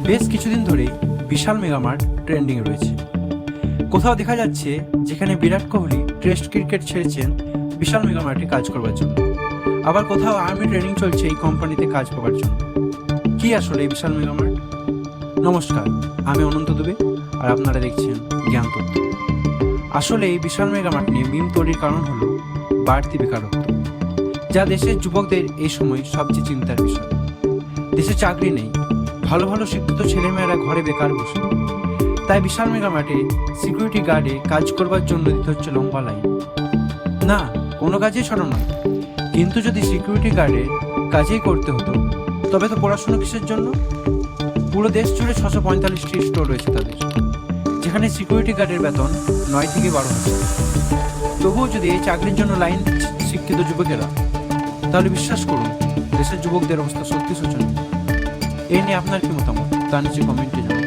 বেশ কিছুদিন ধরেই বিশাল মেগামার্ট ট্রেন্ডিং রয়েছে। কোথাও দেখা যাচ্ছে যেখানে বিরাট কোহলি টেস্ট ক্রিকেট ছেড়েছেন বিশাল মেগামার্টে কাজ করবার জন্য, আবার কোথাও আর্মি ট্রেনিং চলছে এই কোম্পানিতে কাজ পাওয়ার জন্য। কি আসলে এই বিশাল মেগামার্ট? নমস্কার, আমি অনন্ত দুবে আর আপনারা দেখছেন জ্ঞান তত্ত্ব। আসলে এই বিশাল মেগামার্ট নিয়ে মিম তৈরির কারণ হলো বাড়তি বেকারত্ব, যা দেশের যুবকদের এই সময় সবচেয়ে চিন্তার বিষয়। দেশে চাকরি নেই, ভালো ভালো শিক্ষিত ছেলেমেয়েরা ঘরে বেকার বসে, তাই বিশাল মেগামার্টে সিকিউরিটি গার্ডে কাজ করবার জন্য দিতে হচ্ছে লম্বা লাইন। না, কোনো কাজেই ছোট নয়, কিন্তু যদি সিকিউরিটি গার্ডের কাজেই করতে হতো তবে তো পড়াশোনা কিসের জন্য? পুরো দেশ জুড়ে 645টি স্টোর রয়েছে তাদের, যেখানে সিকিউরিটি গার্ডের বেতন 9 থেকে 12,000। তবুও যদি এই চাকরির জন্য লাইন দিচ্ছে শিক্ষিত যুবকেরা, তাহলে বিশ্বাস করুন দেশের যুবকদের অবস্থা সত্যি শোচনীয়। এই নিয়ে আপনার কি মতামত তা নিচে কমেন্টে জানান।